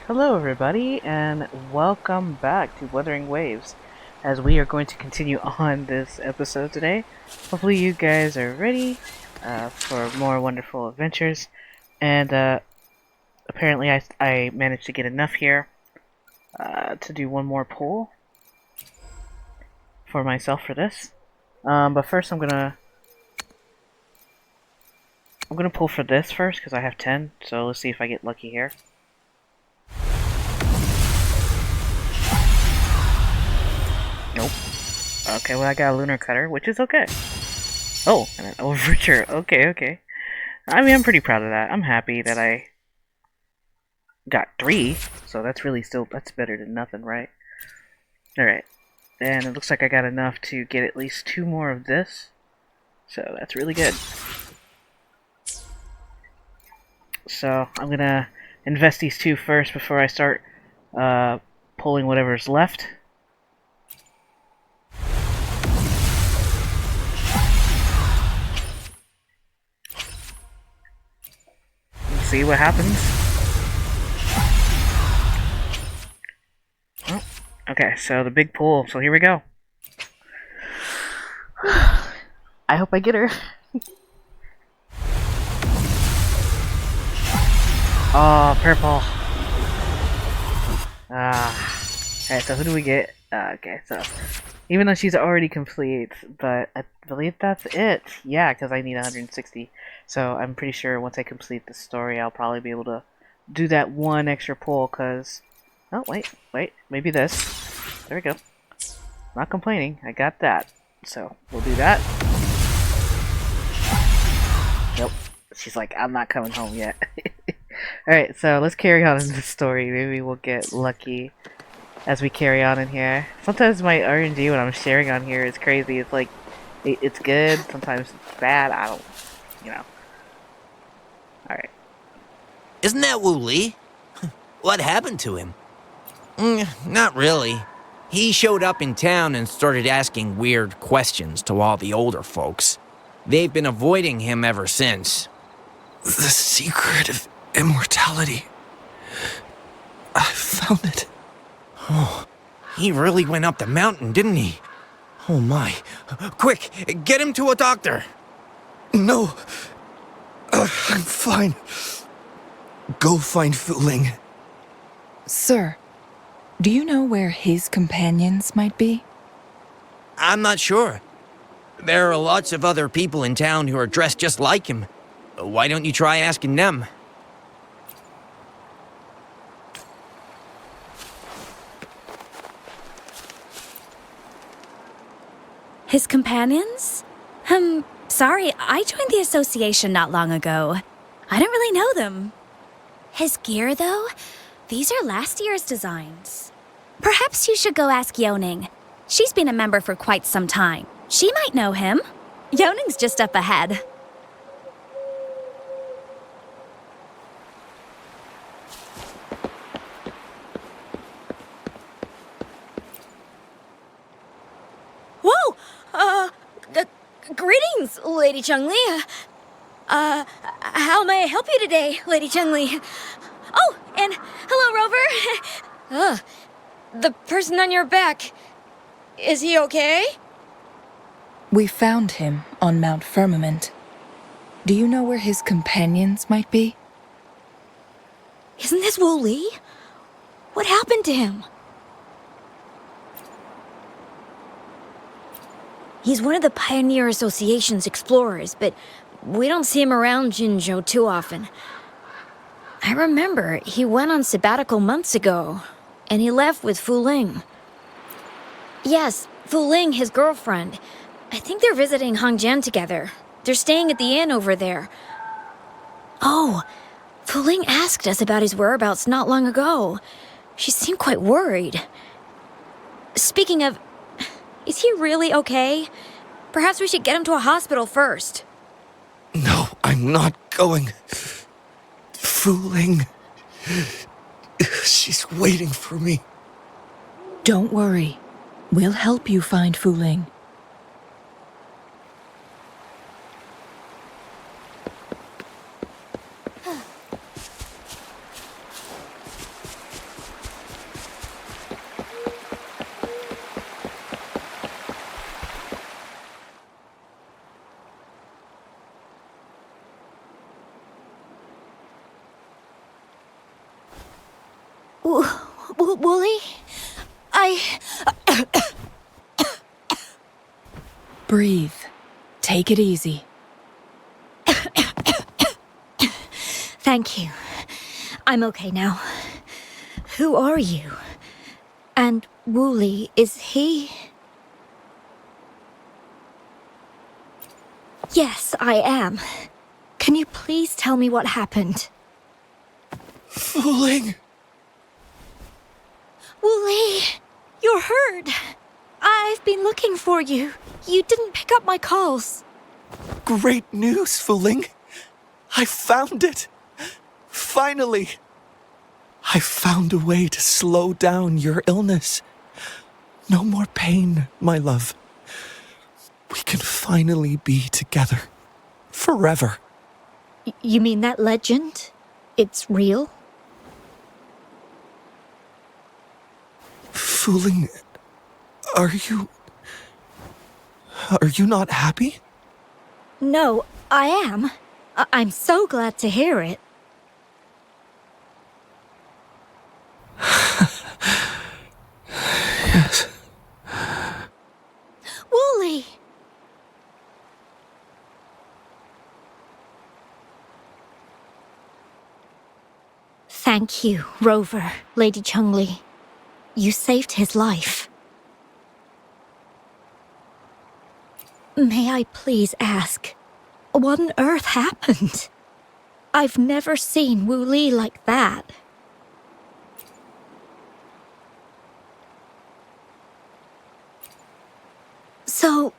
Hello everybody, and welcome back to Wuthering Waves, as we are going to continue on this episode today. Hopefully you guys are ready for more wonderful adventures, and apparently I managed to get enough here to do one more pull for myself for this. But first I'm gonna pull for this first, because I have 10, so let's see if I get lucky here. Nope. Okay, well I got a lunar cutter, which is okay. Oh, and an overture. Okay. I mean, I'm pretty proud of that. I'm happy that I got 3, so that's better than nothing, right? Alright, and it looks like I got enough to get at least 2 more of this, so that's really good. So, I'm gonna invest these 2 first before I start pulling whatever's left. Let's see what happens. Oh, okay, so the big pull, so here we go. I hope I get her. Oh, purple. Alright, so who do we get? Okay, so even though she's already complete, but I believe that's it. Yeah, because I need 160. So I'm pretty sure once I complete the story, I'll probably be able to do that one extra pull, because... Oh, wait, maybe this. There we go. Not complaining, I got that. So, we'll do that. Nope. She's like, I'm not coming home yet. Alright, so let's carry on in the story. Maybe we'll get lucky as we carry on in here. Sometimes my RNG when I'm sharing on here is crazy. It's like, it's good, sometimes it's bad, I don't, you know. Alright. Isn't that Wu Li? What happened to him? Not really. He showed up in town and started asking weird questions to all the older folks. They've been avoiding him ever since. The secret of immortality. I found it. Oh, he really went up the mountain, didn't he? Oh my. Quick, get him to a doctor. No. I'm fine. Go find Fu Ling. Sir, do you know where his companions might be? I'm not sure. There are lots of other people in town who are dressed just like him. Why don't you try asking them? His companions? Sorry, I joined the association not long ago. I don't really know them. His gear, though? These are last year's designs. Perhaps you should go ask Yoning. She's been a member for quite some time. She might know him. Yoning's just up ahead. Whoa! Greetings, Lady Chungli. How may I help you today, Lady Chungli? Oh, and hello, Rover. The person on your back, is he okay? We found him on Mount Firmament. Do you know where his companions might be? Isn't this Wu Li? What happened to him? He's one of the Pioneer Association's explorers, but we don't see him around Jinzhou too often. I remember he went on sabbatical months ago, and he left with Fu Ling. Yes, Fu Ling, his girlfriend. I think they're visiting Hongjian together. They're staying at the inn over there. Oh, Fu Ling asked us about his whereabouts not long ago. She seemed quite worried. Speaking of... Is he really okay? Perhaps we should get him to a hospital first. No, I'm not going. Fu Ling. She's waiting for me. Don't worry. We'll help you find Fu Ling. Wooly? Breathe. Take it easy. Thank you. I'm okay now. Who are you? And Wooly, is he? Yes, I am. Can you please tell me what happened? Fooling! Wooly, you're hurt. I've been looking for you. You didn't pick up my calls. Great news, Fooling! I found it! Finally! I found a way to slow down your illness. No more pain, my love. We can finally be together. Forever. You mean that legend? It's real? Fooling, are you not happy? No, I am. I'm so glad to hear it. Yes. Wooly! Thank you, Rover, Lady Chungli. You saved his life. May I please ask, what on earth happened? I've never seen Wooly like that. So,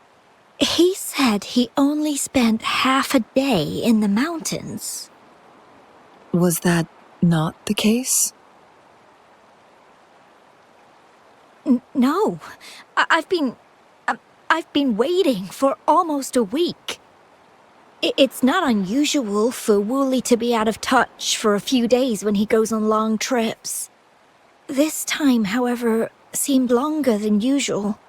he said he only spent half a day in the mountains. Was that not the case? No, I've been waiting for almost a week. It's not unusual for Wooly to be out of touch for a few days when he goes on long trips. This time, however, seemed longer than usual.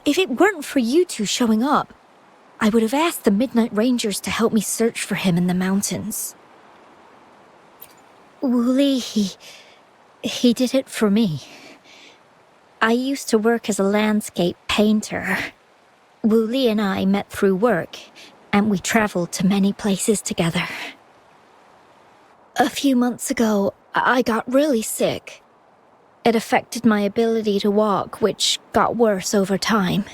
If it weren't for you two showing up, I would have asked the Midnight Rangers to help me search for him in the mountains. Wooly, he did it for me. I used to work as a landscape painter. Wooly and I met through work, and we traveled to many places together. A few months ago, I got really sick. It affected my ability to walk, which got worse over time.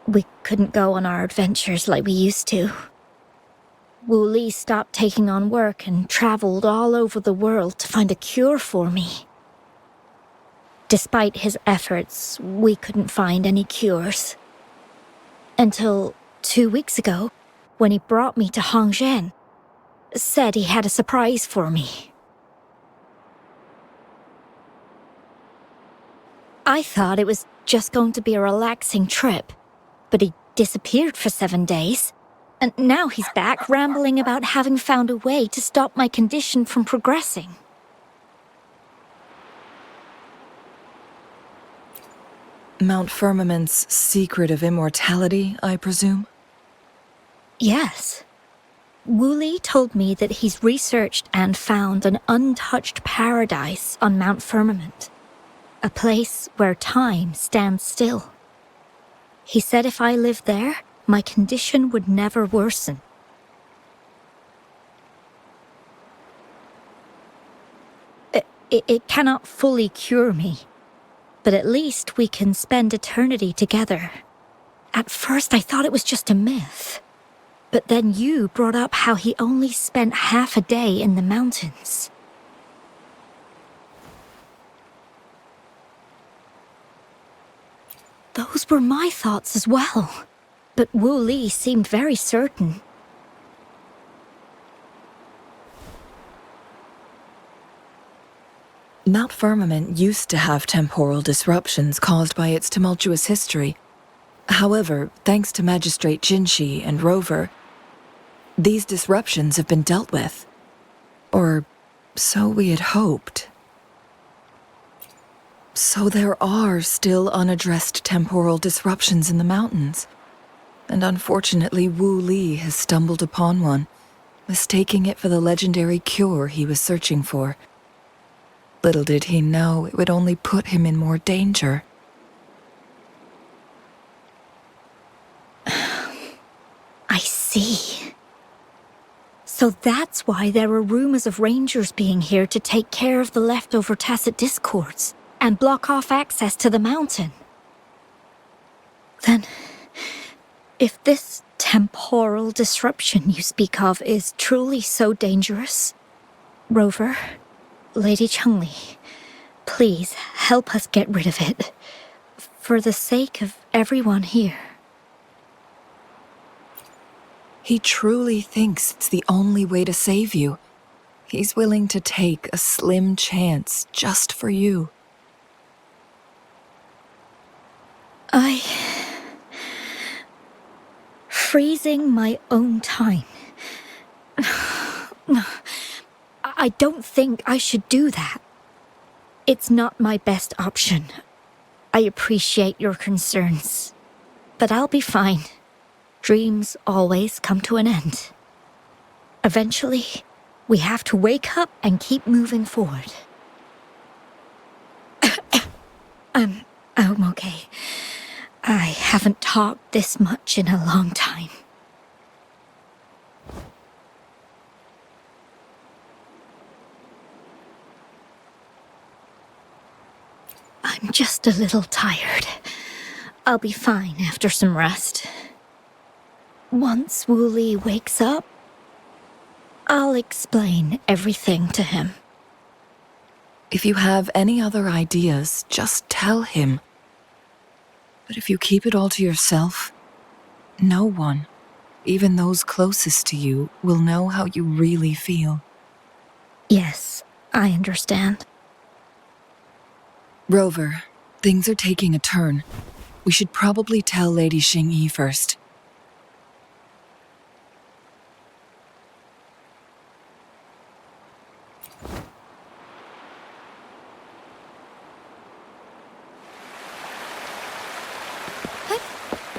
We couldn't go on our adventures like we used to. Wooly stopped taking on work and traveled all over the world to find a cure for me. Despite his efforts, we couldn't find any cures. Until 2 weeks ago, when he brought me to Hongzhen, said he had a surprise for me. I thought it was just going to be a relaxing trip, but he disappeared for 7 days, and now he's back rambling about having found a way to stop my condition from progressing. Mount Firmament's secret of immortality, I presume? Yes. Wooly told me that he's researched and found an untouched paradise on Mount Firmament. A place where time stands still. He said if I lived there, my condition would never worsen. It cannot fully cure me, but at least we can spend eternity together. At first I thought it was just a myth, but then you brought up how he only spent half a day in the mountains. Those were my thoughts as well, but Wooly seemed very certain. Mount Firmament used to have temporal disruptions caused by its tumultuous history. However, thanks to Magistrate Jinshi and Rover, these disruptions have been dealt with. Or so we had hoped. So there are still unaddressed temporal disruptions in the mountains. And unfortunately, Wu Li has stumbled upon one, mistaking it for the legendary cure he was searching for. Little did he know it would only put him in more danger. I see. So that's why there were rumors of rangers being here to take care of the leftover tacit discords and block off access to the mountain. Then, if this temporal disruption you speak of is truly so dangerous, Rover, Lady Chungli, please help us get rid of it, for the sake of everyone here. He truly thinks it's the only way to save you. He's willing to take a slim chance just for you. Freezing my own time. I don't think I should do that. It's not my best option. I appreciate your concerns, but I'll be fine. Dreams always come to an end. Eventually, we have to wake up and keep moving forward. I'm okay. I haven't talked this much in a long time. I'm just a little tired. I'll be fine after some rest. Once Wooly wakes up, I'll explain everything to him. If you have any other ideas, just tell him. But if you keep it all to yourself, no one, even those closest to you, will know how you really feel. Yes, I understand. Rover, things are taking a turn. We should probably tell Lady Xingyi first.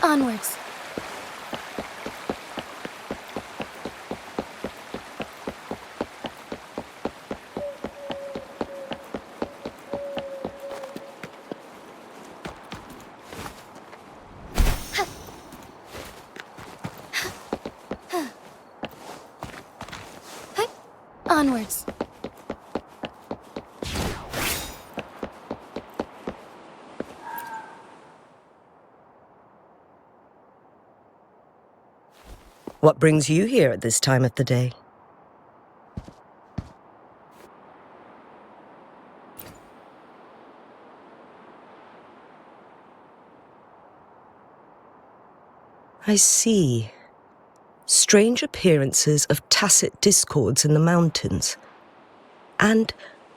Onwards. Onwards. What brings you here at this time of the day? I see. Strange appearances of tacit discords in the mountains, and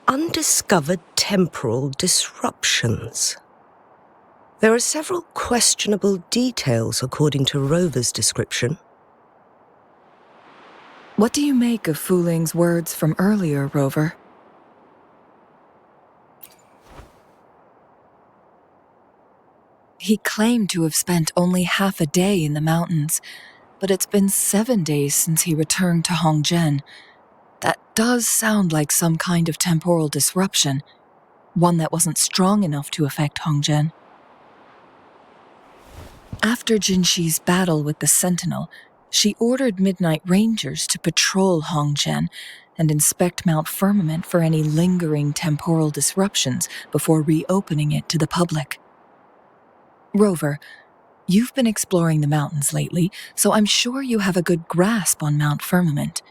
undiscovered temporal disruptions. There are several questionable details according to Rover's description. What do you make of Fuling's words from earlier, Rover? He claimed to have spent only half a day in the mountains, but it's been 7 days since he returned to Hongzhen. That does sound like some kind of temporal disruption, one that wasn't strong enough to affect Hongzhen. After Jinxi's battle with the Sentinel, she ordered Midnight Rangers to patrol Hongzhen and inspect Mount Firmament for any lingering temporal disruptions before reopening it to the public. Rover, you've been exploring the mountains lately, so I'm sure you have a good grasp on Mount Firmament.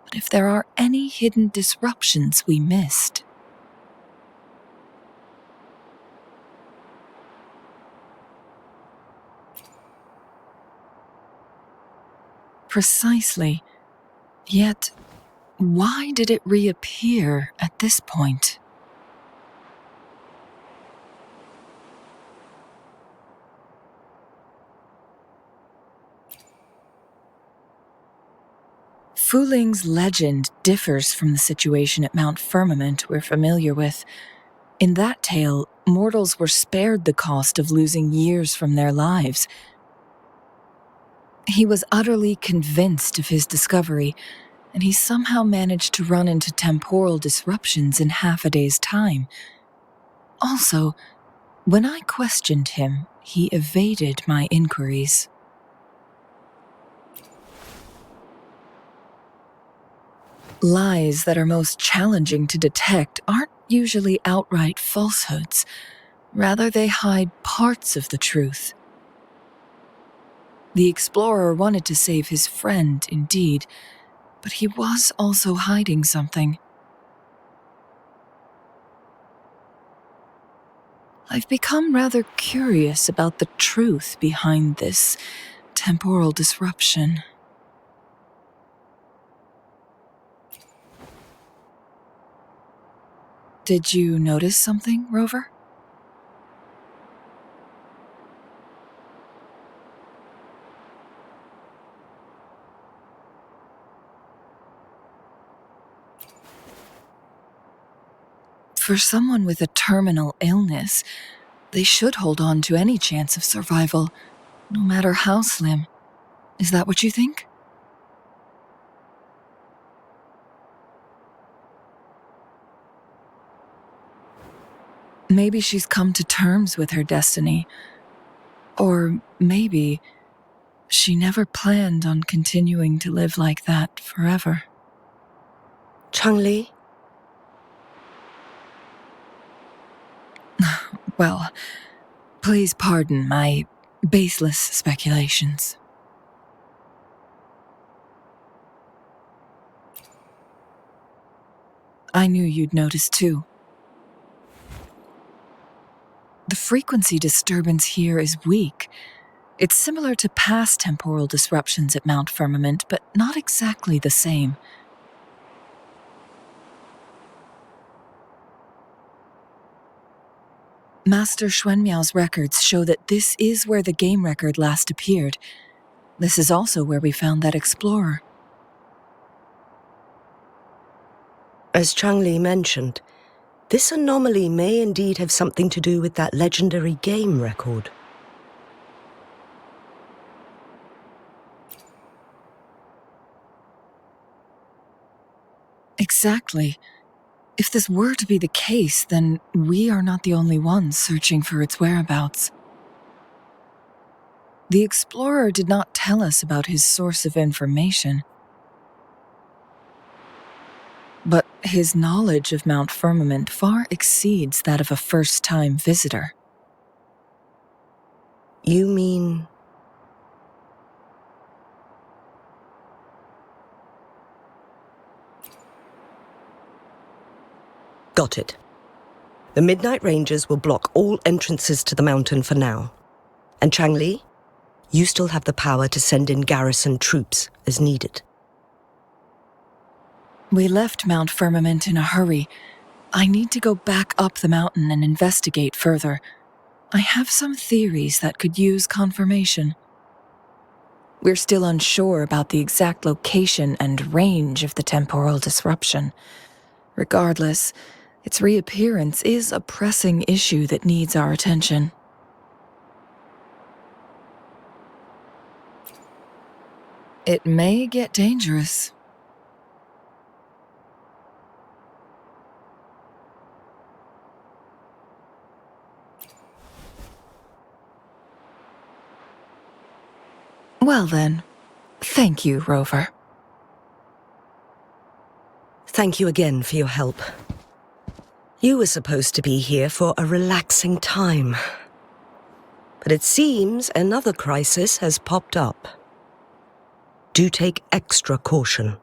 But if there are any hidden disruptions we missed... Precisely. Yet, why did it reappear at this point? Fuling's legend differs from the situation at Mount Firmament we're familiar with. In that tale, mortals were spared the cost of losing years from their lives. He was utterly convinced of his discovery, and he somehow managed to run into temporal disruptions in half a day's time. Also, when I questioned him, he evaded my inquiries. Lies that are most challenging to detect aren't usually outright falsehoods. Rather, they hide parts of the truth. The explorer wanted to save his friend, indeed, but he was also hiding something. I've become rather curious about the truth behind this temporal disruption. Did you notice something, Rover? For someone with a terminal illness, they should hold on to any chance of survival, no matter how slim. Is that what you think? Maybe she's come to terms with her destiny. Or maybe she never planned on continuing to live like that forever. Changli? Well, please pardon my baseless speculations. I knew you'd notice too. The frequency disturbance here is weak. It's similar to past temporal disruptions at Mount Firmament, but not exactly the same. Master Xuanmiao's records show that this is where the game record last appeared. This is also where we found that explorer. As Changli mentioned, this anomaly may indeed have something to do with that legendary game record. Exactly. If this were to be the case, then we are not the only ones searching for its whereabouts. The explorer did not tell us about his source of information, but his knowledge of Mount Firmament far exceeds that of a first-time visitor. You mean... Got it. The Midnight Rangers will block all entrances to the mountain for now. And Changli, you still have the power to send in garrison troops as needed. We left Mount Firmament in a hurry. I need to go back up the mountain and investigate further. I have some theories that could use confirmation. We're still unsure about the exact location and range of the temporal disruption. Regardless, its reappearance is a pressing issue that needs our attention. It may get dangerous. Well then, thank you, Rover. Thank you again for your help. You were supposed to be here for a relaxing time. But it seems another crisis has popped up. Do take extra caution.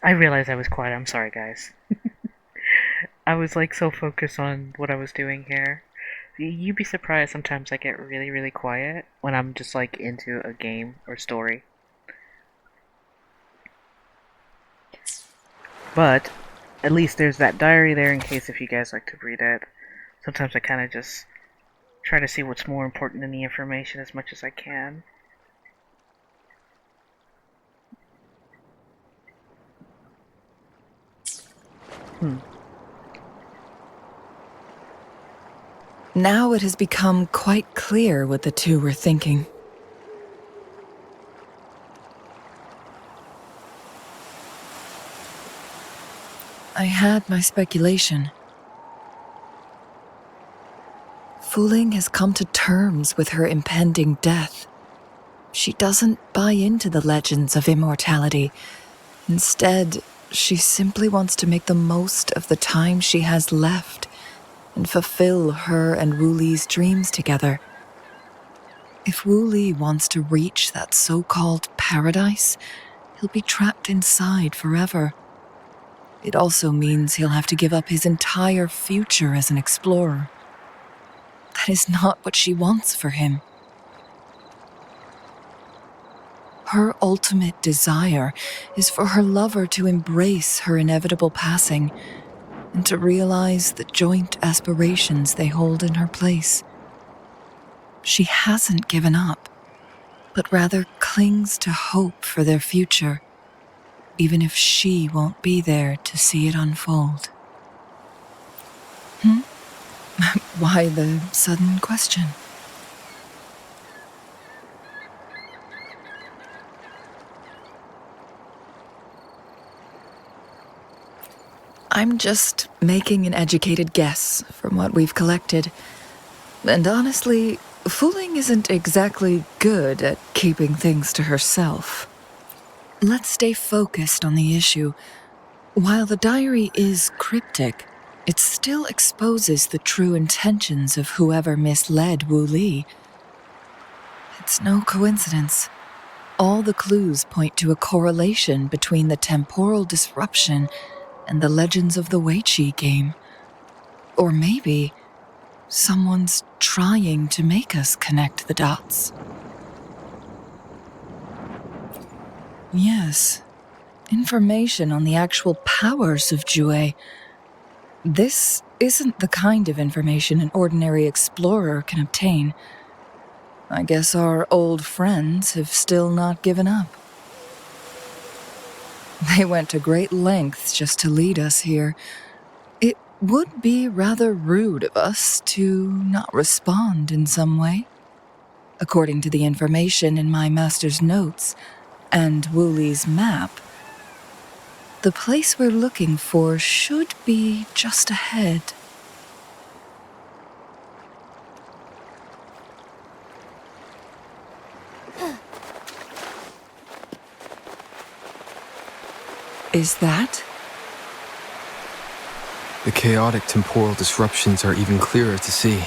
I realized I was quiet. I'm sorry, guys. I was like so focused on what I was doing here. You'd be surprised sometimes I get really, really quiet when I'm just like into a game or story. But at least there's that diary there in case if you guys like to read it. Sometimes I kind of just try to see what's more important than the information as much as I can. Now it has become quite clear what the two were thinking. I had my speculation. Fu Ling has come to terms with her impending death. She doesn't buy into the legends of immortality. Instead, she simply wants to make the most of the time she has left and fulfill her and Wu Li's dreams together. If Wu Li wants to reach that so-called paradise, he'll be trapped inside forever. It also means he'll have to give up his entire future as an explorer. That is not what she wants for him. Her ultimate desire is for her lover to embrace her inevitable passing and to realize the joint aspirations they hold in her place. She hasn't given up, but rather clings to hope for their future, even if she won't be there to see it unfold. Why the sudden question? I'm just making an educated guess from what we've collected. And honestly, Fu Ling isn't exactly good at keeping things to herself. Let's stay focused on the issue. While the diary is cryptic, it still exposes the true intentions of whoever misled Wu Li. It's no coincidence. All the clues point to a correlation between the temporal disruption and the legends of the Weiqi game. Or maybe someone's trying to make us connect the dots. Yes, information on the actual powers of Jue. This isn't the kind of information an ordinary explorer can obtain. I guess our old friends have still not given up. They went to great lengths just to lead us here. It would be rather rude of us to not respond in some way. According to the information in my master's notes and Wu Li's map, the place we're looking for should be just ahead. Is that? The chaotic temporal disruptions are even clearer to see.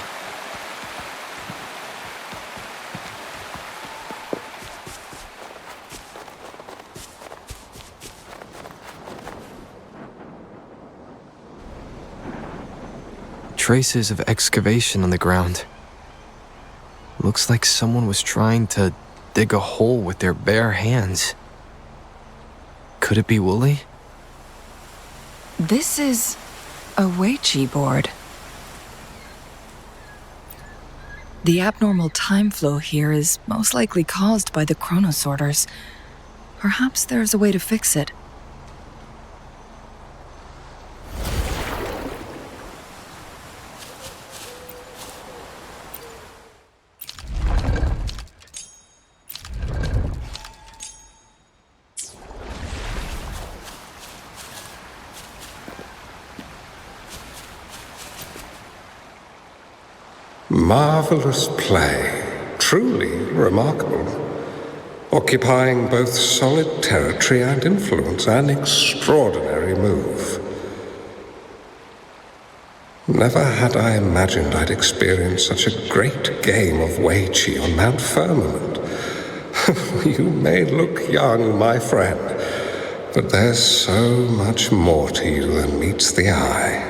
Traces of excavation on the ground. Looks like someone was trying to dig a hole with their bare hands. Could it be Wu Li? This is a Weiqi board. The abnormal time flow here is most likely caused by the chronosorters. Perhaps there's a way to fix it. Marvelous play, truly remarkable. Occupying both solid territory and influence, an extraordinary move. Never had I imagined I'd experience such a great game of Weiqi on Mount Firmament. You may look young, my friend, but there's so much more to you than meets the eye.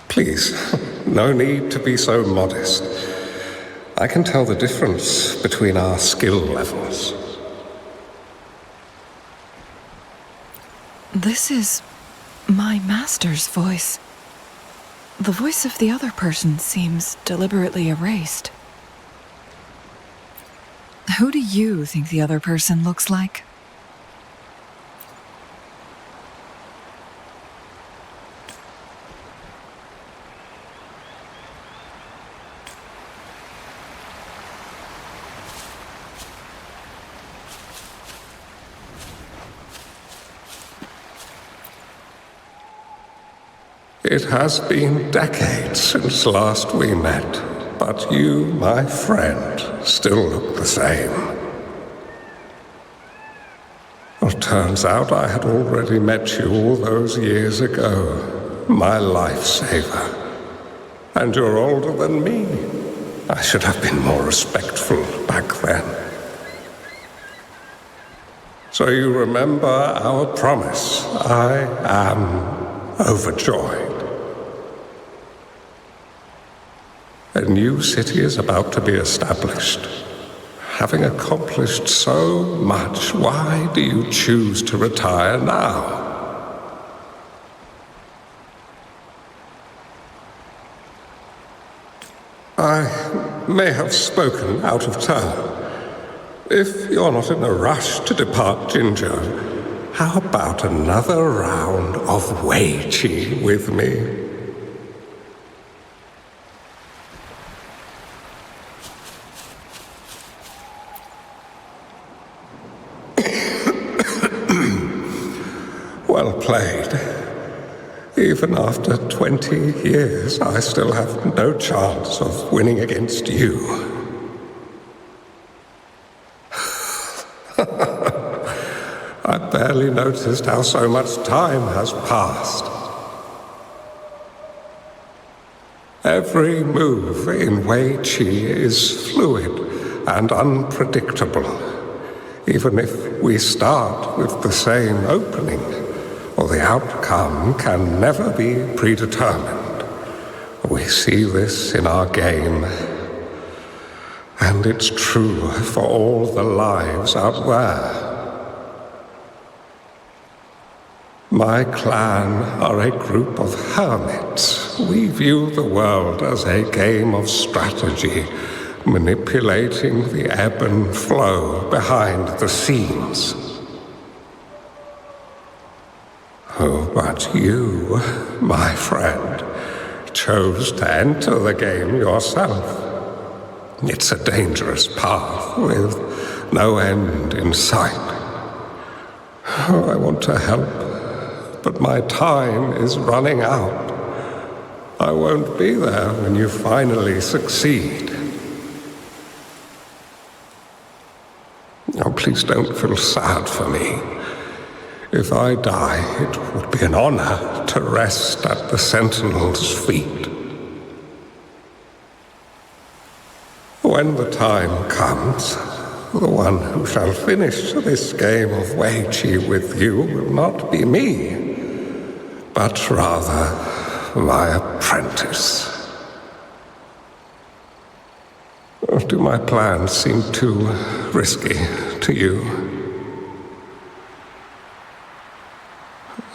Please, no need to be so modest. I can tell the difference between our skill levels. This is my master's voice. The voice of the other person seems deliberately erased. Who do you think the other person looks like? It has been decades since last we met, but you, my friend, still look the same. Well, turns out I had already met you all those years ago, my lifesaver. And you're older than me. I should have been more respectful back then. So you remember our promise. I am overjoyed. A new city is about to be established. Having accomplished so much, why do you choose to retire now? I may have spoken out of turn. If you're not in a rush to depart Jinzhou, how about another round of Wei Qi with me? Well played. Even after 20 years, I still have no chance of winning against you. I barely noticed how so much time has passed. Every move in Wei Qi is fluid and unpredictable, even if we start with the same opening. Or the outcome can never be predetermined. We see this in our game, and it's true for all the lives out there. My clan are a group of hermits. We view the world as a game of strategy, manipulating the ebb and flow behind the scenes. Oh, but you, my friend, chose to enter the game yourself. It's a dangerous path with no end in sight. Oh, I want to help, but my time is running out. I won't be there when you finally succeed. Oh, please don't feel sad for me. If I die, it would be an honor to rest at the Sentinel's feet. When the time comes, the one who shall finish this game of Wei Qi with you will not be me, but rather my apprentice. Or do my plans seem too risky to you?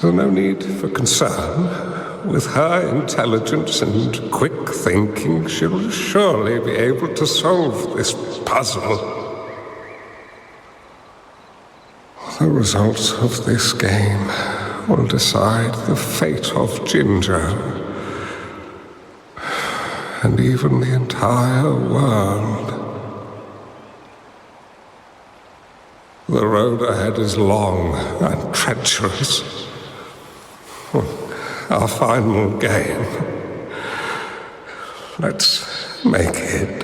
There's no need for concern. With her intelligence and quick thinking, she'll surely be able to solve this puzzle. The results of this game will decide the fate of Jinzhou, and even the entire world. The road ahead is long and treacherous. Our final game. Let's make it.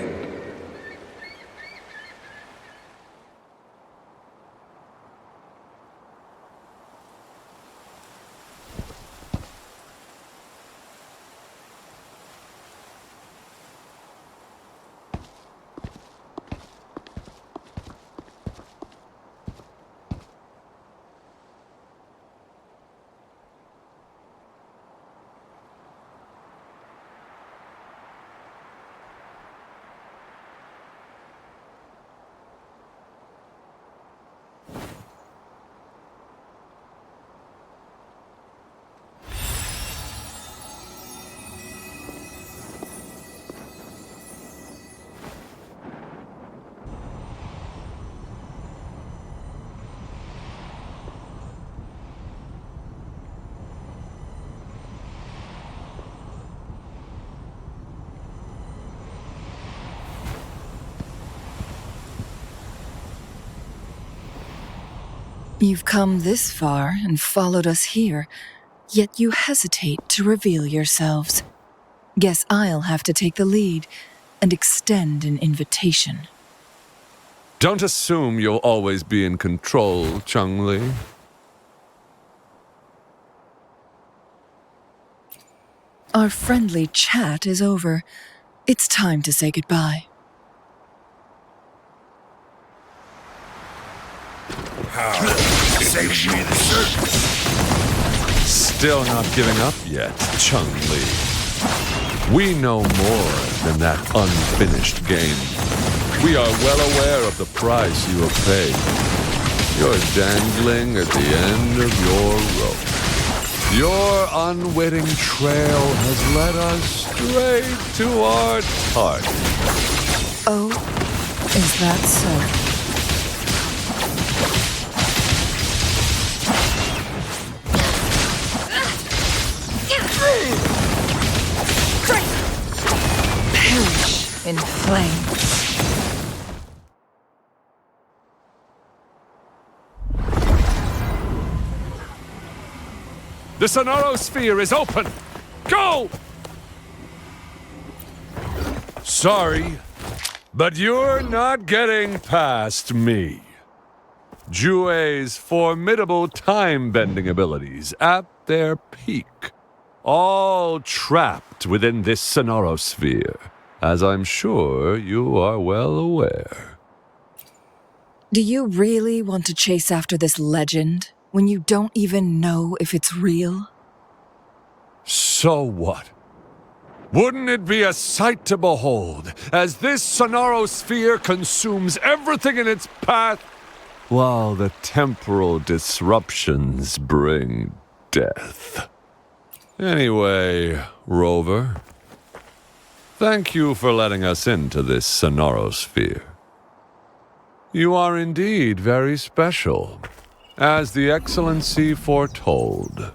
You've come this far and followed us here, yet you hesitate to reveal yourselves. Guess I'll have to take the lead and extend an invitation. Don't assume you'll always be in control, Chung-Li. Our friendly chat is over. It's time to say goodbye. Still not giving up yet, Chung-Li. We know more than that unfinished game. We are well aware of the price you have paid. You're dangling at the end of your rope. Your unwitting trail has led us straight to our target. Oh, is that so? Perish in flames. The Sonorosphere is open! Go! Sorry, but you're not getting past me. Jue's formidable time-bending abilities at their peak. All trapped within this Sonorosphere, as I'm sure you are well aware. Do you really want to chase after this legend when you don't even know if it's real? So what? Wouldn't it be a sight to behold, as this Sonorosphere consumes everything in its path, while the temporal disruptions bring death? Anyway, Rover, thank you for letting us into this Sonorosphere. You are indeed very special, as the Excellency foretold.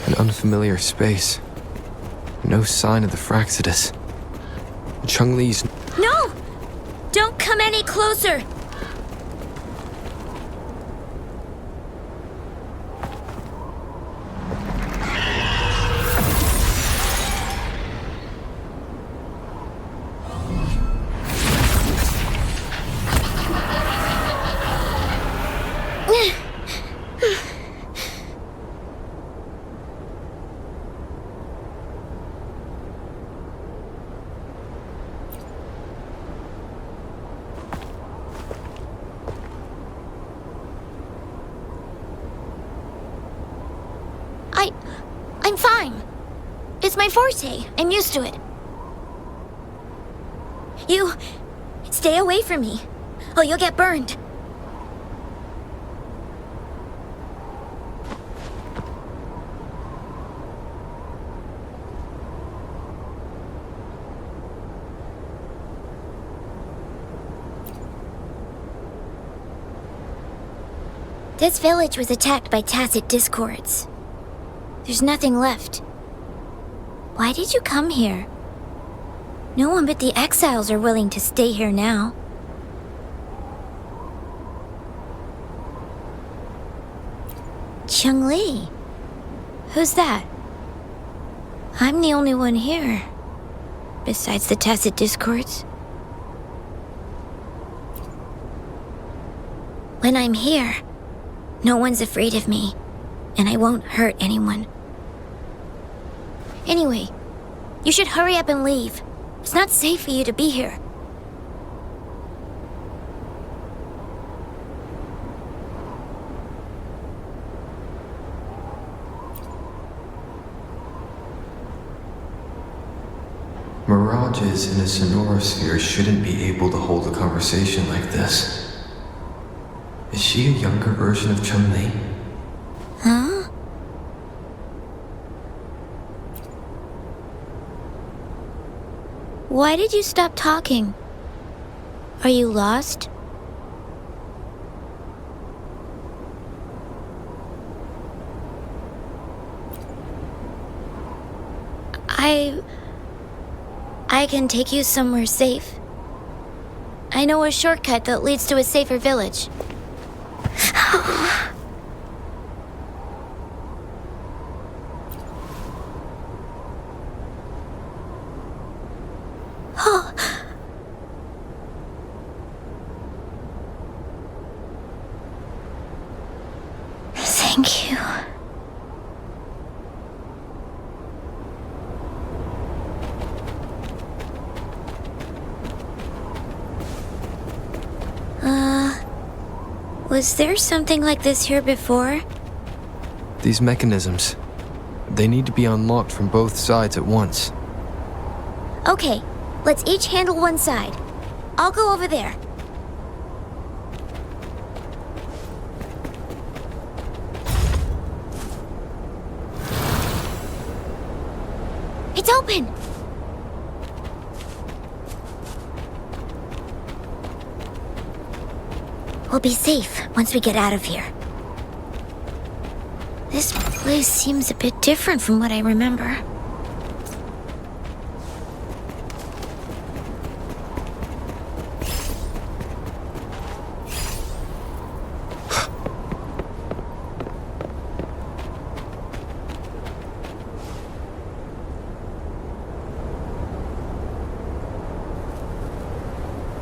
An unfamiliar space. No sign of the Fraxidus. Chung-Li's... No! Don't come any closer! I'm fine. It's my forte. I'm used to it. You... stay away from me. Oh, you'll get burned. This village was attacked by tacit discords. There's nothing left. Why did you come here? No one but the exiles are willing to stay here now. Chung-Li? Who's that? I'm the only one here, besides the tacit discords. When I'm here, no one's afraid of me, and I won't hurt anyone. Anyway, you should hurry up and leave. It's not safe for you to be here. Mirages in a Sonorosphere shouldn't be able to hold a conversation like this. Is she a younger version of Chung-Li? Huh? Why did you stop talking? Are you lost? I can take you somewhere safe. I know a shortcut that leads to a safer village. Thank you. Was there something like this here before? These mechanisms, they need to be unlocked from both sides at once. Okay, let's each handle one side. I'll go over there. It's open! We'll be safe once we get out of here. This place seems a bit different from what I remember.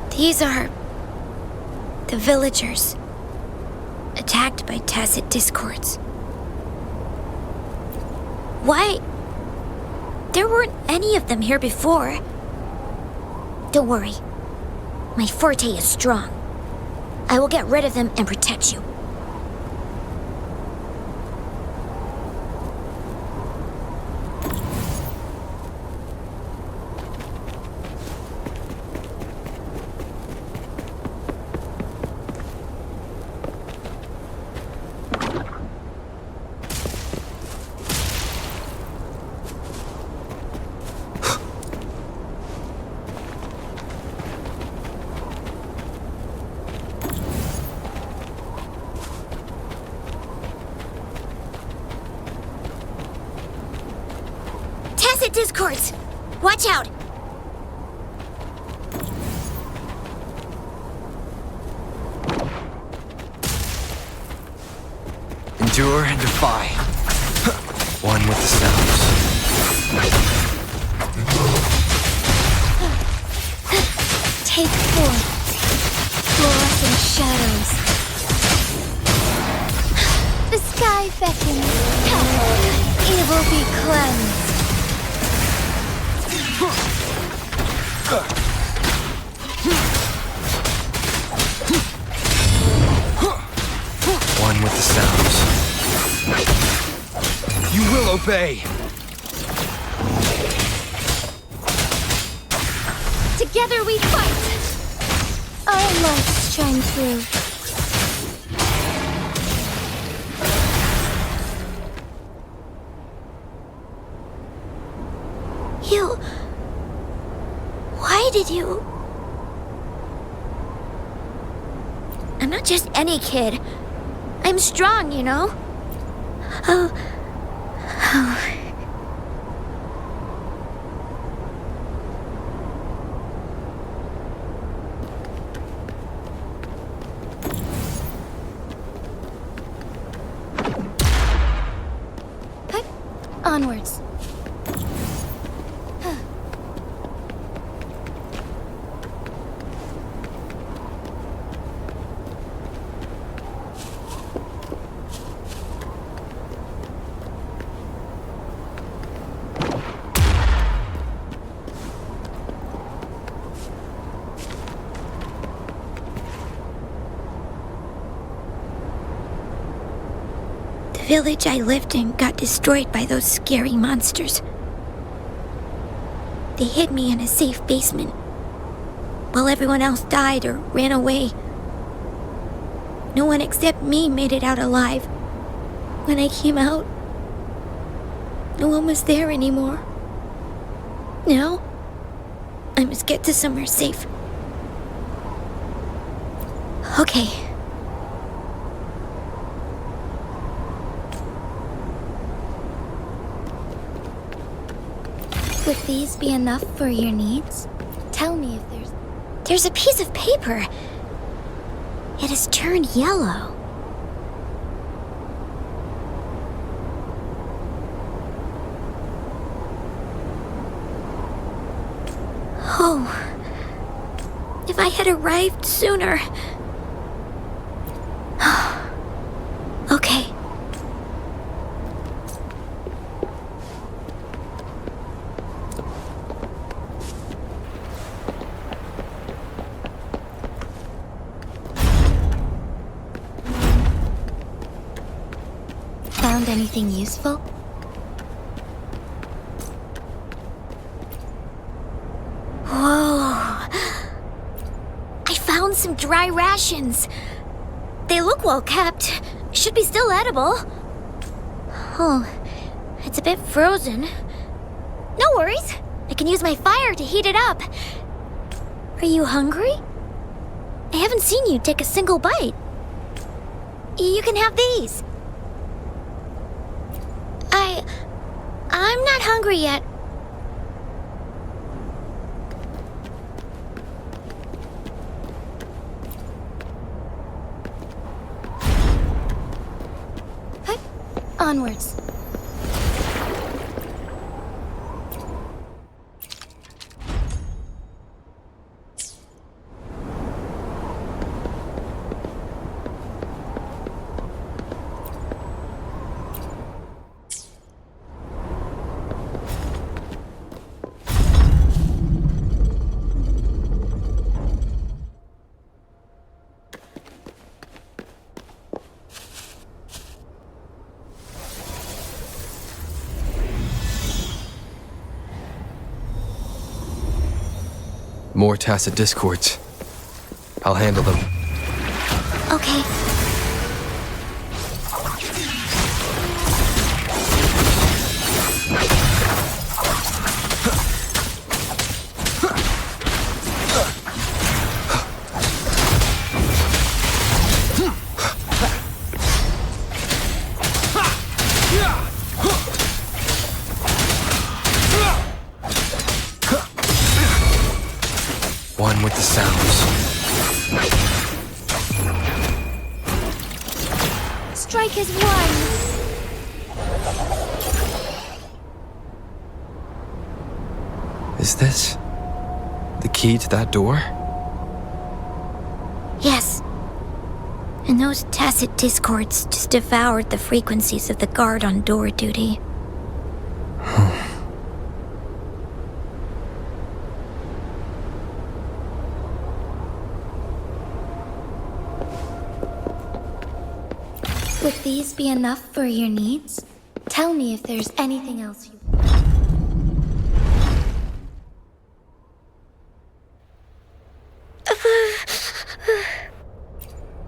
These are the villagers, attacked by tacit discords. Why? There weren't any of them here before. Don't worry. My forte is strong. I will get rid of them and protect you. Tacit discords! Watch out! Endure and defy. One with the sounds. Take forth fluorescent shadows. The sky beckons. Evil be cleansed. One with the sounds. You will obey. Together we fight. Our lights shine through. Why did you? I'm not just any kid. I'm strong, you know? Oh. Onwards. The village I lived in got destroyed by those scary monsters. They hid me in a safe basement, while everyone else died or ran away. No one except me made it out alive. When I came out, no one was there anymore. Now, I must get to somewhere safe. Okay. Would these be enough for your needs? Tell me if there's... There's a piece of paper. It has turned yellow. Oh. If I had arrived sooner. Okay. Found anything useful? Whoa. I found some dry rations. They look well kept. Should be still edible. Oh, it's a bit frozen. No worries. I can use my fire to heat it up. Are you hungry? I haven't seen you take a single bite. You can have these. I'm not hungry yet. Onwards. More tacit discords. I'll handle them. Okay. One with the sounds. Strike as one. Is this the key to that door? Yes. And those tacit discords just devoured the frequencies of the guard on door duty. Would these be enough for your needs? Tell me if there's anything else you...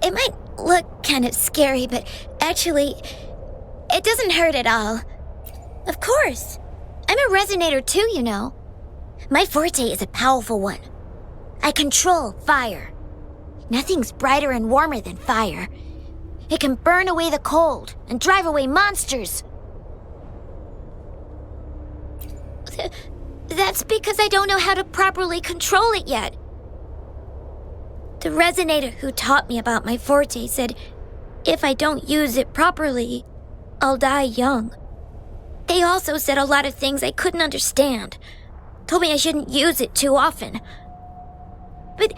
It might look kind of scary, but actually, it doesn't hurt at all. Of course. I'm a resonator too, you know. My forte is a powerful one. I control fire. Nothing's brighter and warmer than fire. It can burn away the cold and drive away monsters. That's because I don't know how to properly control it yet. The resonator who taught me about my forte said if I don't use it properly, I'll die young. They also said a lot of things I couldn't understand. Told me I shouldn't use it too often. But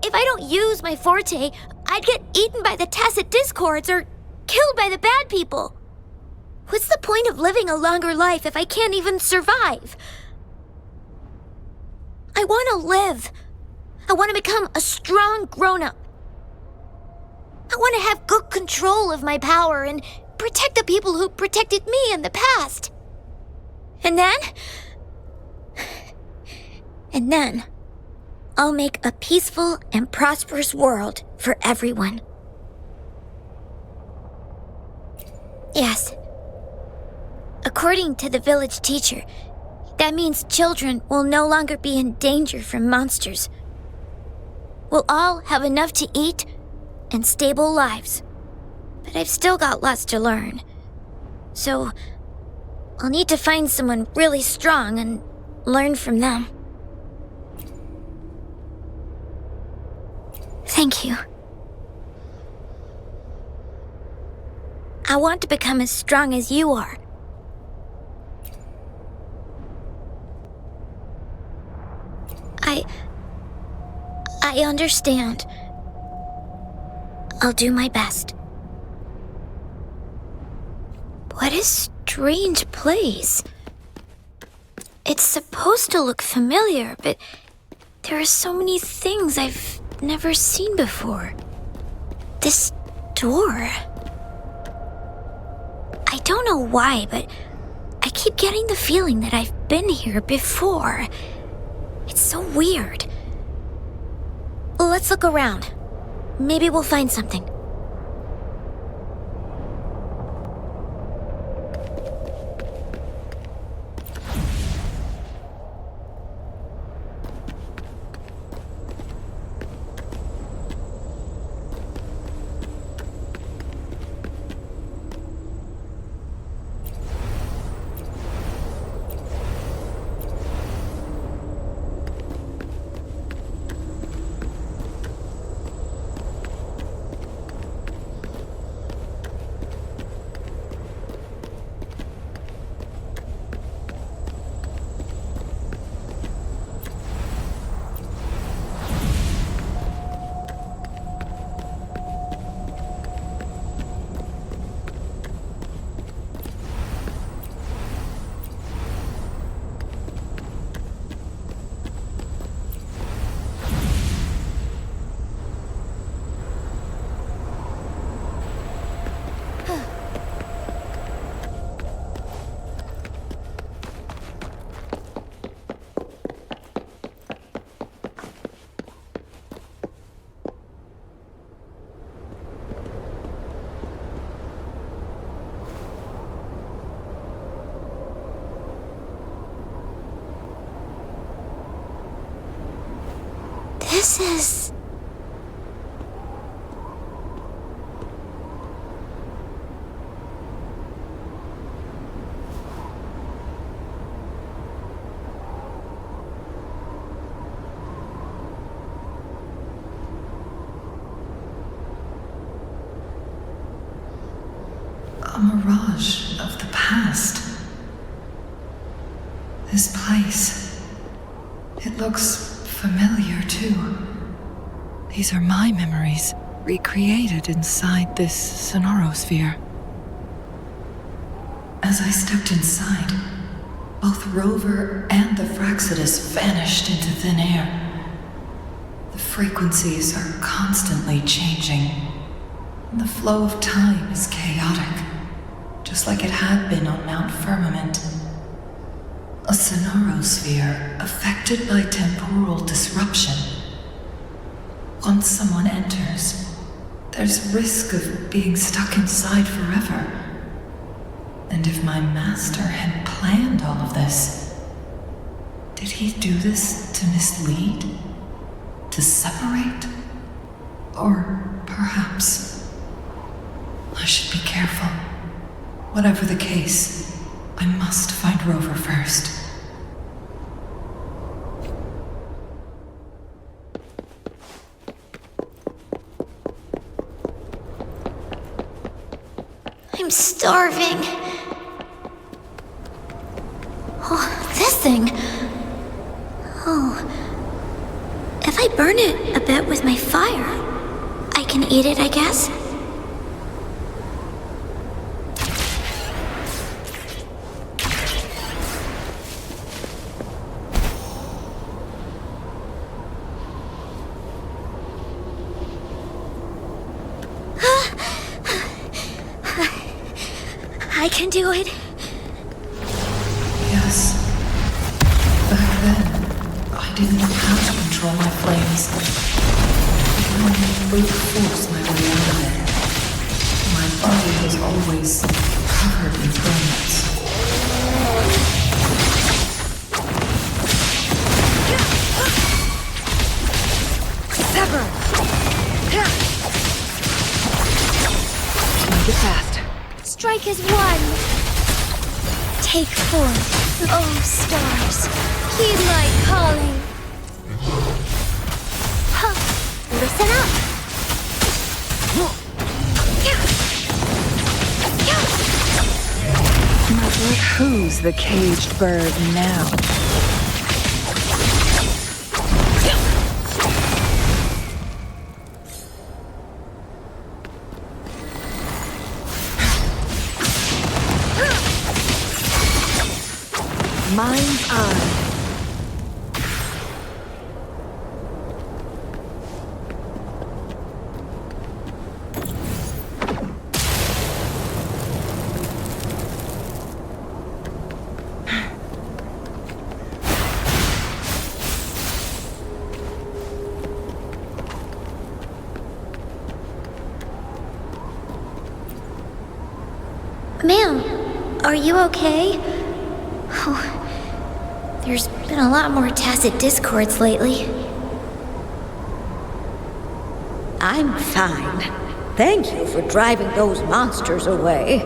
if I don't use my forte, I'd get eaten by the tacit discords or killed by the bad people. What's the point of living a longer life if I can't even survive? I want to live. I want to become a strong grown-up. I want to have good control of my power and protect the people who protected me in the past. And then, I'll make a peaceful and prosperous world for everyone. Yes. According to the village teacher, that means children will no longer be in danger from monsters. We'll all have enough to eat, and stable lives. But I've still got lots to learn. So, I'll need to find someone really strong and learn from them. Thank you. I want to become as strong as you are. I understand. I'll do my best. What a strange place. It's supposed to look familiar, but there are so many things I've never seen before. This door. I don't know why, but I keep getting the feeling that I've been here before. It's so weird. Let's look around. Maybe we'll find something. This is... a mirage of the past. This place. It looks familiar, too. These are my memories, recreated inside this sonorosphere. As I stepped inside, both Rover and the Fraxidus vanished into thin air. The frequencies are constantly changing. The flow of time is chaotic, just like it had been on Mount Firmament. A sonorosphere affected by temporal disruption. Once someone enters, there's risk of being stuck inside forever. And if my master had planned all of this, did he do this to mislead? To separate? Or perhaps I should be careful. Whatever the case, I must find Rover first. I'm starving. Oh, this thing. Oh. If I burn it a bit with my fire, I can eat it, I guess? I can do it. Yes. Back then, I didn't know how to control my flames. I only brute force my way out of it. My body was always covered in burns. Sever! Make it fast. Strike as one. Take form. Oh, stars. Heed my calling. Huh. Listen up. But who's the caged bird now? Mind's eye. Ma'am, are you okay? Oh, there's been a lot more tacit discords lately. I'm fine. Thank you for driving those monsters away.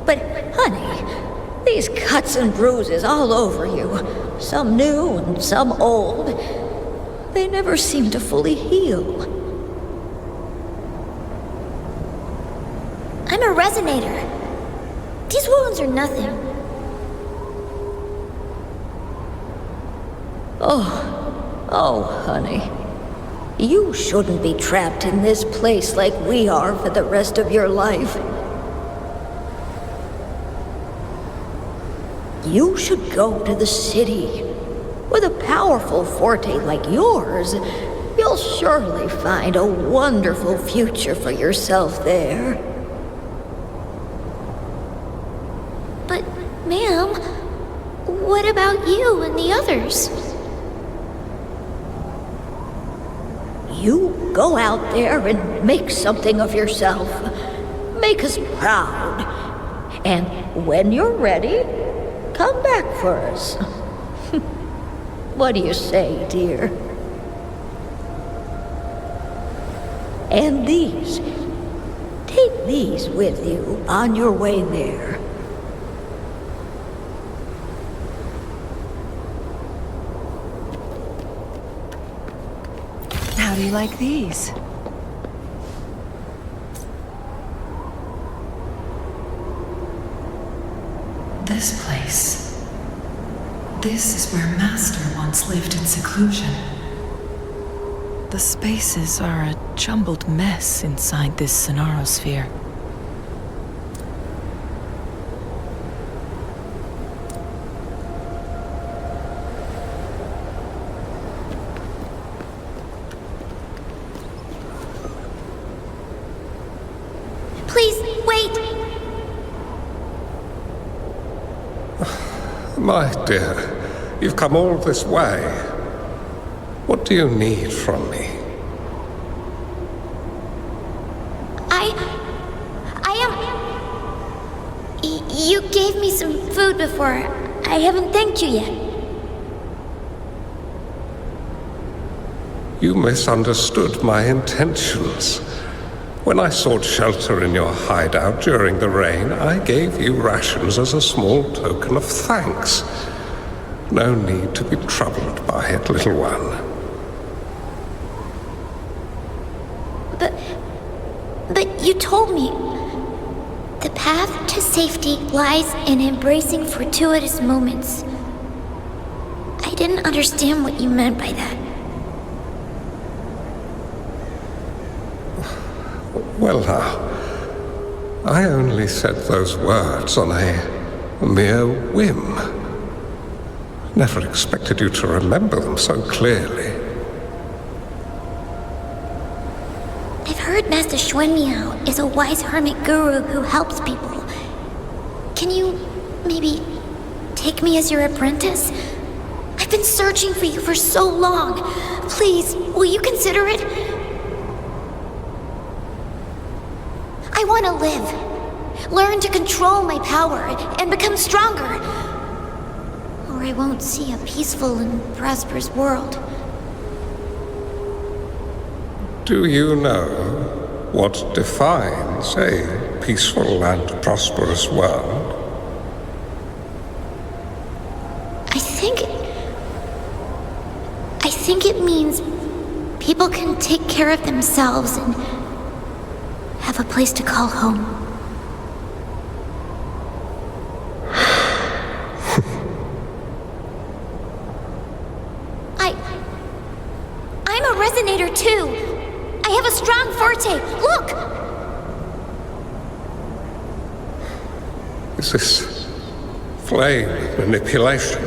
But, honey, these cuts and bruises all over you, some new and some old, they never seem to fully heal. I'm a resonator. These wounds are nothing. Oh, honey. You shouldn't be trapped in this place like we are for the rest of your life. You should go to the city. With a powerful forte like yours, you'll surely find a wonderful future for yourself there. But, ma'am, what about you and the others? You go out there and make something of yourself. Make us proud. And when you're ready, come back for us. What do you say, dear? And these. Take these with you on your way there. How do you like these? This place. This is where Master once lived in seclusion. The spaces are a jumbled mess inside this Sonarosphere. Please, wait! My dear, you've come all this way. What do you need from me? You gave me some food before. I haven't thanked you yet. You misunderstood my intentions. When I sought shelter in your hideout during the rain, I gave you rations as a small token of thanks. No need to be troubled by it, little one. But you told me the path to safety lies in embracing fortuitous moments. I didn't understand what you meant by that. Well now, I only said those words on a mere whim. Never expected you to remember them so clearly. I've heard Master Xuanmiao is a wise hermit guru who helps people. Can you maybe take me as your apprentice? I've been searching for you for so long. Please, will you consider it? I want to live. Learn to control my power and become stronger. Or I won't see a peaceful and prosperous world. Do you know what defines a peaceful and prosperous world? I think it means people can take care of themselves and have a place to call home. I'm a resonator too. I have a strong forte. Look! Is this flame manipulation?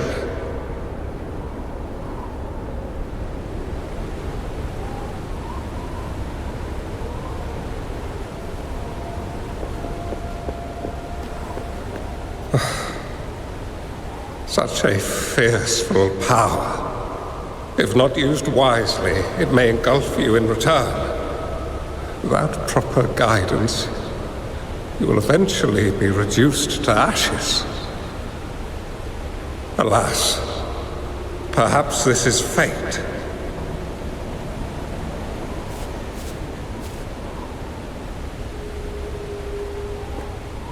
Such a fearful power. If not used wisely, it may engulf you in return. Without proper guidance, you will eventually be reduced to ashes. Alas, perhaps this is fate.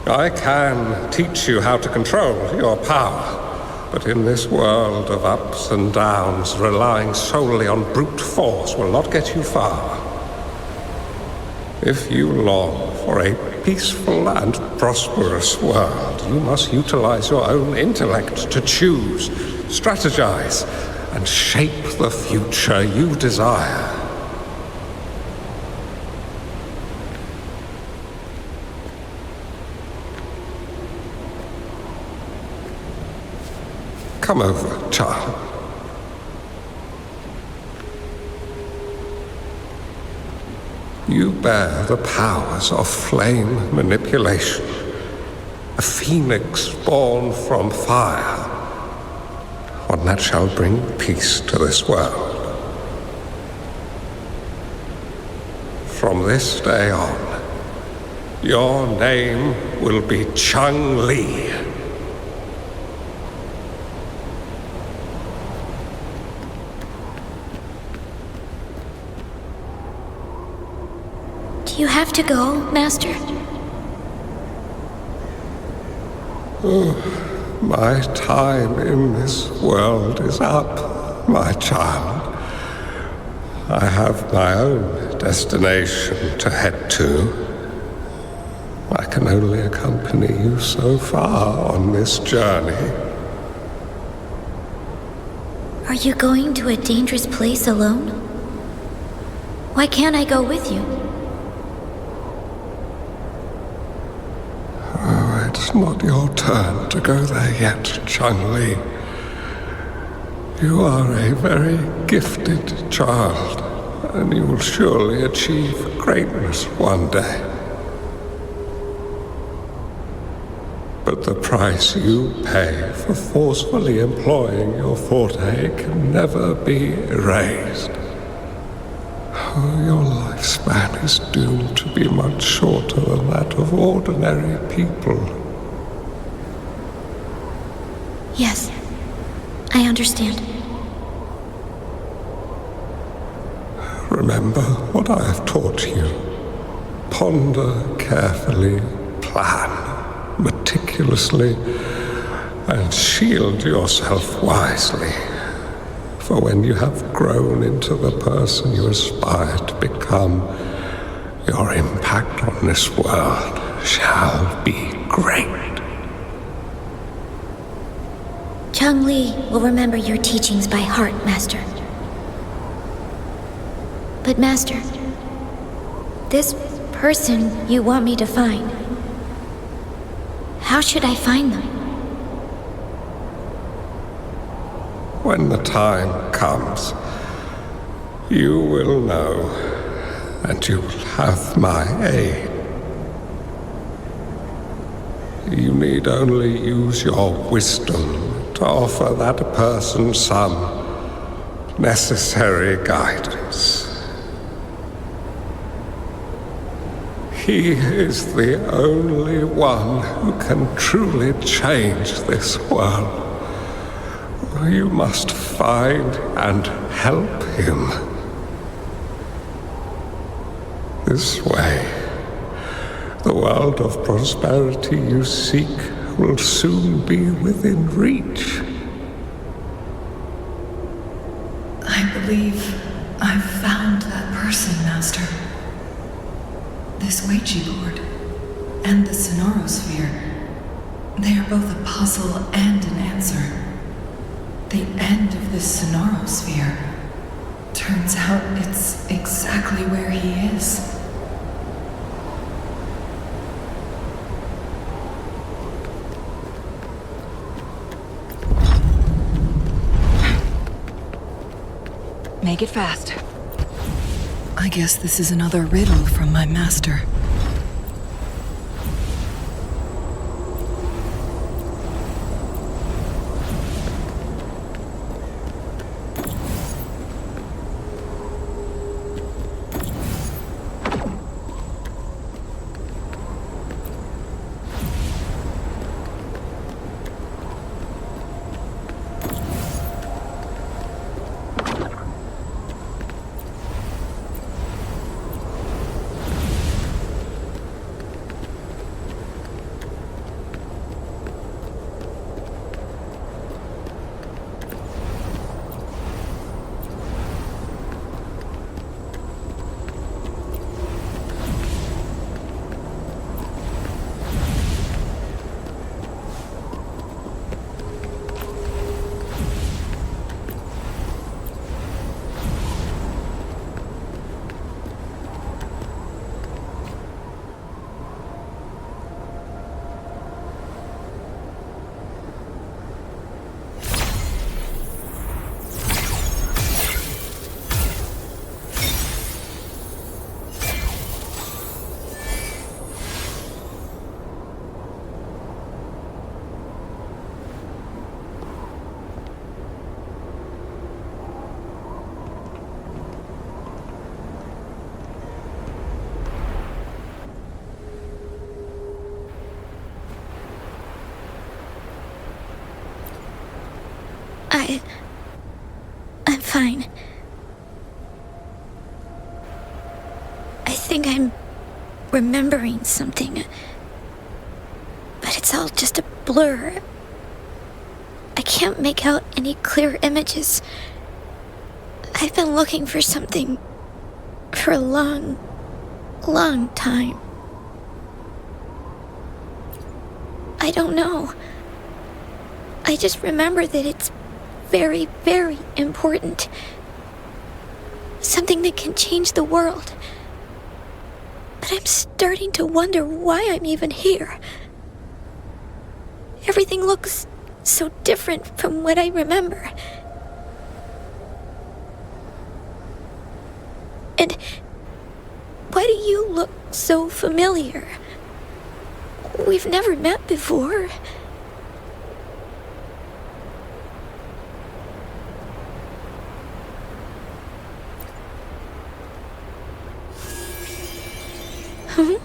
I can teach you how to control your power. But in this world of ups and downs, relying solely on brute force will not get you far. If you long for a peaceful and prosperous world, you must utilize your own intellect to choose, strategize, and shape the future you desire. Come over, child. You bear the powers of flame manipulation, a phoenix born from fire, one that shall bring peace to this world. From this day on, your name will be Chung-Li. You have to go, Master. My time in this world is up, my child. I have my own destination to head to. I can only accompany you so far on this journey. Are you going to a dangerous place alone? Why can't I go with you? It's not your turn to go there yet, Chung-Li. You are a very gifted child, and you will surely achieve greatness one day. But the price you pay for forcefully employing your forte can never be erased. Your lifespan is doomed to be much shorter than that of ordinary people. Yes, I understand. Remember what I have taught you. Ponder carefully, plan meticulously, and shield yourself wisely. For when you have grown into the person you aspire to become, your impact on this world shall be great. Chung-Li will remember your teachings by heart, Master. But Master, this person you want me to find, how should I find them? When the time comes, you will know, and you will have my aid. You need only use your wisdom to offer that person some necessary guidance. He is the only one who can truly change this world. You must find and help him. this way. The world of prosperity you seek will soon be within reach. I believe I've found that person, Master. This Ouija board and the Sonorosphere, they are both a puzzle and an answer. The end of this Sonorosphere, turns out it's exactly where he is. Make it fast. I guess this is another riddle from my master. I'm fine. I think I'm remembering something. But it's all just a blur. I can't make out any clear images. I've been looking for something for a long time. I don't know. I just remember that it's very, very important. Something that can change the world. But I'm starting to wonder why I'm even here. Everything looks so different from what I remember. And why do you look so familiar? We've never met before. Huh?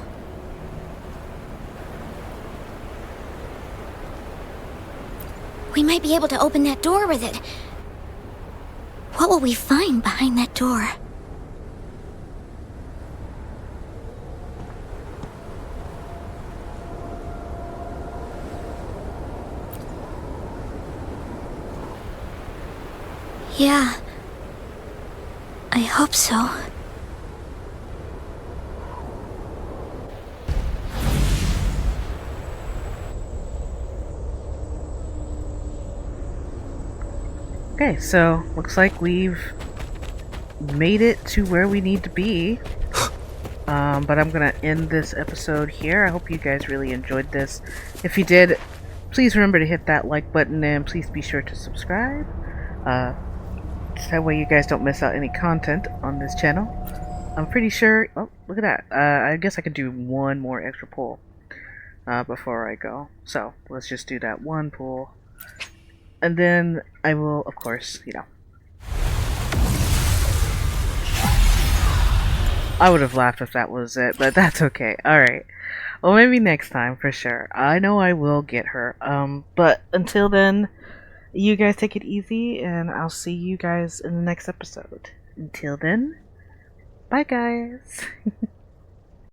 We might be able to open that door with it. What will we find behind that door? Yeah. I hope so. Okay, so looks like we've made it to where we need to be. But I'm gonna end this episode here. I hope you guys really enjoyed this. If you did, please remember to hit that like button and please be sure to subscribe. That way you guys don't miss out any content on this channel. I'm pretty sure... Oh, look at that. I guess I could do one more extra pull before I go. So, let's just do that one pull. And then I will, of course, you know... I would have laughed if that was it, but that's okay. Alright. Well, maybe next time, for sure. I know I will get her. But until then... You guys take it easy, and I'll see you guys in the next episode. Until then, bye guys!